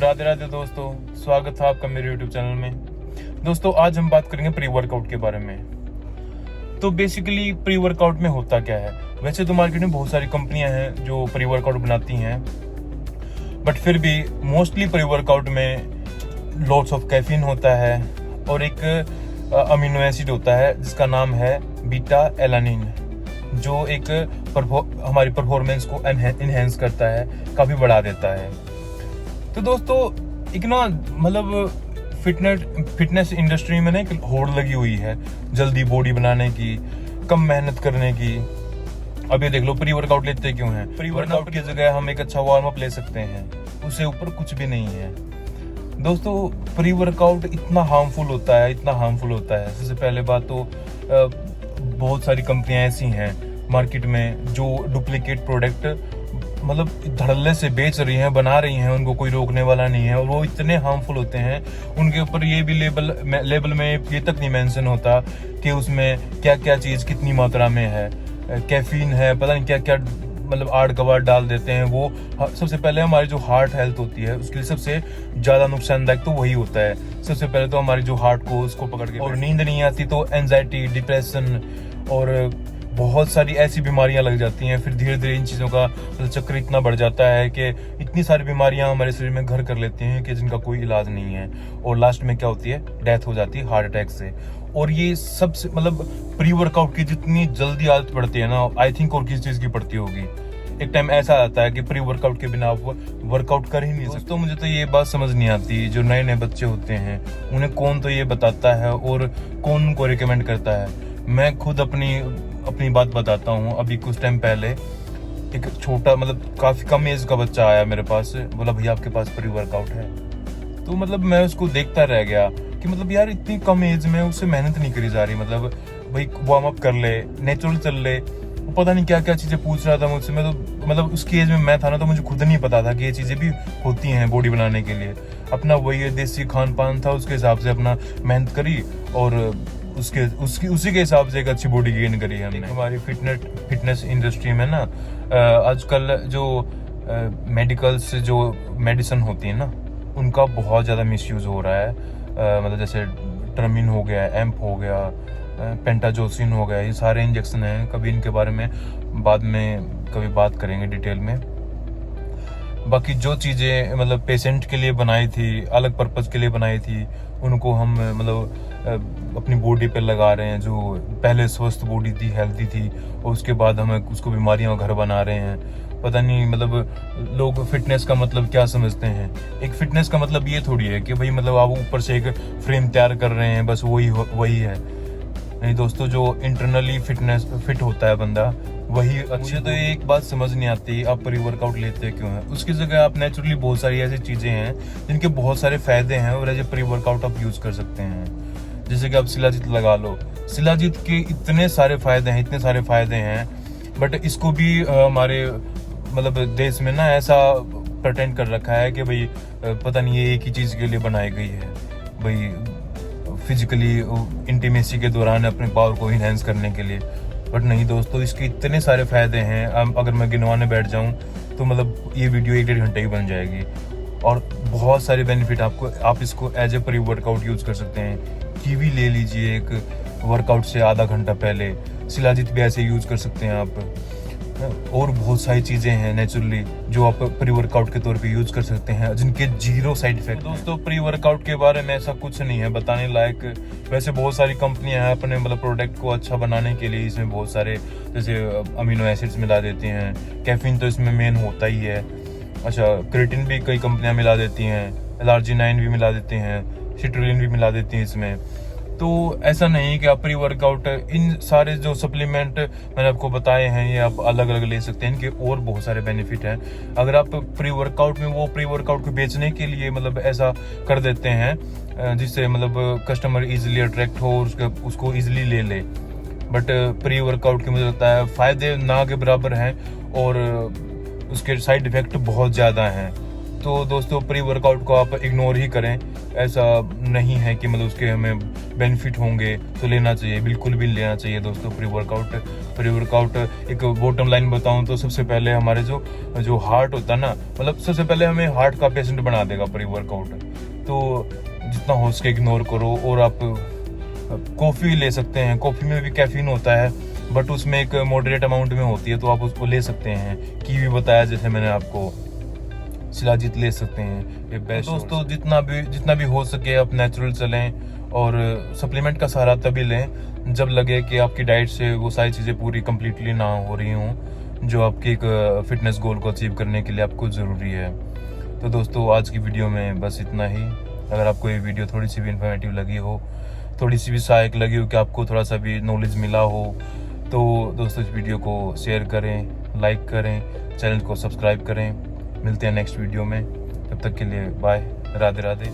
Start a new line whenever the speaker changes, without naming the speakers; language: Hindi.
राधे राधे दोस्तों, स्वागत है आपका मेरे YouTube चैनल में। दोस्तों आज हम बात करेंगे प्री वर्कआउट के बारे में। तो बेसिकली प्री वर्कआउट में होता क्या है? वैसे तो मार्केट में बहुत सारी कंपनियां हैं जो प्री वर्कआउट बनाती हैं, बट फिर भी मोस्टली प्री वर्कआउट में लॉट्स ऑफ कैफीन होता है और एक अमीनो एसिड होता है जिसका नाम है बीटा एलानिन, जो एक हमारी परफॉर्मेंस को इनहेंस करता है, काफी बढ़ा देता है। तो दोस्तों एक ना मतलब फिटनेस इंडस्ट्री में ना एक होड़ लगी हुई है जल्दी बॉडी बनाने की, कम मेहनत करने की। अब ये देख लो, प्री वर्कआउट लेते क्यों हैं? प्री वर्कआउट की जगह हम एक अच्छा वार्म अप ले सकते हैं, उससे ऊपर कुछ भी नहीं है। दोस्तों प्री वर्कआउट इतना हार्मफुल होता है। सबसे पहले बात तो बहुत सारी कंपनियां ऐसी हैं मार्केट में जो डुप्लीकेट प्रोडक्ट मतलब धड़ल्ले से बेच रही हैं, बना रही हैं, उनको कोई रोकने वाला नहीं है। और वो इतने हार्मफुल होते हैं, उनके ऊपर ये भी लेबल में ये तक नहीं मेंशन होता कि उसमें क्या क्या चीज़ कितनी मात्रा में है, कैफीन है, पता नहीं क्या क्या मतलब आड़ कबाड़ डाल देते हैं। वो सबसे पहले हमारी जो हार्ट हेल्थ होती है उसके लिए सबसे ज़्यादा नुकसानदायक तो वही होता है। सबसे पहले तो हमारी जो हार्ट को उसको पकड़ के, और नींद नहीं आती तो एंजाइटी, डिप्रेशन और बहुत सारी ऐसी बीमारियां लग जाती हैं। फिर धीरे धीरे इन चीज़ों का चक्र इतना बढ़ जाता है कि इतनी सारी बीमारियां हमारे शरीर में घर कर लेती हैं कि जिनका कोई इलाज नहीं है, और लास्ट में क्या होती है, डेथ हो जाती है हार्ट अटैक से। और ये सबसे मतलब प्री वर्कआउट की जितनी जल्दी आदत पड़ती है ना, आई थिंक और किस चीज़ की पड़ती होगी। एक टाइम ऐसा आता है कि प्री वर्कआउट के बिना आप वर्कआउट कर ही नहीं सकते। तो मुझे तो ये बात समझ नहीं आती, जो नए नए बच्चे होते हैं उन्हें कौन तो ये बताता है और कौन उनको रिकमेंड करता है। मैं खुद अपनी बात बताता हूँ। अभी कुछ टाइम पहले एक छोटा मतलब काफी कम एज का बच्चा आया मेरे पास, बोला भैया आपके पास प्री वर्कआउट है। तो मतलब मैं उसको देखता रह गया कि मतलब यार इतनी कम एज में उससे मेहनत नहीं करी जा रही। मतलब भाई वार्म अप कर ले, नेचुरल चल ले, वो पता नहीं क्या क्या चीजें पूछ रहा था मुझसे। मैं तो मतलब उसकी एज में मैं था ना, तो मुझे खुद नहीं पता था कि ये चीजें भी होती हैं बॉडी बनाने के लिए। अपना वही देसी खान पान था, उसके हिसाब से अपना मेहनत करी और उसी के हिसाब से एक अच्छी बॉडी गेन करी है हमने। हमारी फिटनेस इंडस्ट्री में ना आजकल जो मेडिकल से जो मेडिसिन होती है ना, उनका बहुत ज़्यादा मिसयूज़ हो रहा है। मतलब जैसे ट्रमिन हो गया, एम्प हो गया, पेंटाजोसिन हो गया, ये सारे इंजेक्शन हैं। कभी इनके बारे में बाद में कभी बात करेंगे डिटेल में। बाकी जो चीज़ें मतलब पेशेंट के लिए बनाई थी, अलग पर्पज़ के लिए बनाई थी, उनको हम मतलब अपनी बॉडी पे लगा रहे हैं। जो पहले स्वस्थ बॉडी थी, हेल्दी थी, और उसके बाद हमें उसको बीमारियों का घर बना रहे हैं। पता नहीं मतलब लोग फिटनेस का मतलब क्या समझते हैं। एक फिटनेस का मतलब ये थोड़ी है कि भाई मतलब आप ऊपर से एक फ्रेम तैयार कर रहे हैं, बस वही है। नहीं दोस्तों, जो इंटरनली फिट होता है बंदा, वही अच्छी। तो एक बात समझ नहीं आती, आप प्री वर्कआउट लेते क्यों हैं? उसकी जगह आप नेचुरली बहुत सारी ऐसी चीजें हैं जिनके बहुत सारे फायदे हैं, और एज ए प्री वर्कआउट आप यूज कर सकते हैं। जैसे कि आप शिलाजीत लगा लो। शिलाजीत के इतने सारे फायदे हैं, बट इसको भी हमारे मतलब देश में ना ऐसा प्रटेंड कर रखा है कि भाई पता नहीं ये एक ही चीज के लिए बनाई गई है, भाई फिजिकली इंटीमेसी के दौरान अपने पावर को इनहेंस करने के लिए। बट नहीं दोस्तों, इसके इतने सारे फायदे हैं, अगर मैं गिनवाने बैठ जाऊं तो मतलब ये वीडियो 1-1.5 घंटे की बन जाएगी। और बहुत सारे बेनिफिट आप इसको as a pre workout use कर सकते हैं। कीवी ले लीजिए एक वर्कआउट से आधा घंटा पहले, शिलाजीत भी ऐसे यूज कर सकते हैं आप। और बहुत सारी चीजें हैं नेचुरली जो आप प्री वर्कआउट के तौर पे यूज कर सकते हैं, जिनके 0 साइड इफेक्ट। दोस्तों प्री वर्कआउट के बारे में ऐसा कुछ नहीं है बताने लायक। वैसे बहुत सारी कंपनियां हैं अपने मतलब प्रोडक्ट को अच्छा बनाने के लिए, इसमें बहुत सारे जैसे अमीनो एसिड्स मिला देती हैं। कैफीन तो इसमें मेन होता ही है। अच्छा, क्रिएटिन भी कई कंपनियां मिला देती हैं, एलआरजी9 भी मिला देते हैं, सिट्रुलिन भी मिला देती हैं इसमें। तो ऐसा नहीं कि आप प्री वर्कआउट, इन सारे जो सप्लीमेंट मैंने आपको बताए हैं ये आप अलग अलग ले सकते हैं। इनके और बहुत सारे बेनिफिट हैं। अगर आप प्री वर्कआउट में वो प्री वर्कआउट को बेचने के लिए मतलब ऐसा कर देते हैं जिससे मतलब कस्टमर इजीली अट्रैक्ट हो और उसको इजीली ले ले, बट प्री वर्कआउट के मुझे लगता है फायदे ना के बराबर हैं और उसके साइड इफेक्ट बहुत ज़्यादा हैं। तो दोस्तों प्री वर्कआउट को आप इग्नोर ही करें, ऐसा नहीं है कि मतलब उसके हमें बेनिफिट होंगे तो लेना चाहिए, बिल्कुल भी लेना चाहिए दोस्तों प्री वर्कआउट। एक बॉटम लाइन बताऊं तो सबसे पहले हमारे जो हार्ट होता है ना, मतलब सबसे पहले हमें हार्ट का पेशेंट बना देगा प्री वर्कआउट। तो जितना हो सके इग्नोर करो। और आप कॉफ़ी ले सकते हैं, कॉफ़ी में भी कैफीन होता है बट उसमें एक मॉडरेट अमाउंट में होती है, तो आप उसको ले सकते हैं। कीवी बताया जैसे मैंने आपको, शिलाजीत ले सकते हैं, ये बेस्ट। दोस्तों जितना भी हो सके आप नेचुरल चलें, और सप्लीमेंट का सहारा तभी लें जब लगे कि आपकी डाइट से वो सारी चीज़ें पूरी कंप्लीटली ना हो रही हों जो आपकी एक फिटनेस गोल को अचीव करने के लिए आपको ज़रूरी है। तो दोस्तों आज की वीडियो में बस इतना ही। अगर आपको ये वीडियो थोड़ी सी भी इन्फॉर्मेटिव लगी हो, थोड़ी सी भी सहायक लगी हो, कि आपको थोड़ा सा भी नॉलेज मिला हो, तो दोस्तों इस वीडियो को शेयर करें, लाइक करें, चैनल को सब्सक्राइब करें। मिलते हैं नेक्स्ट वीडियो में, तब तक के लिए बाय, राधे राधे।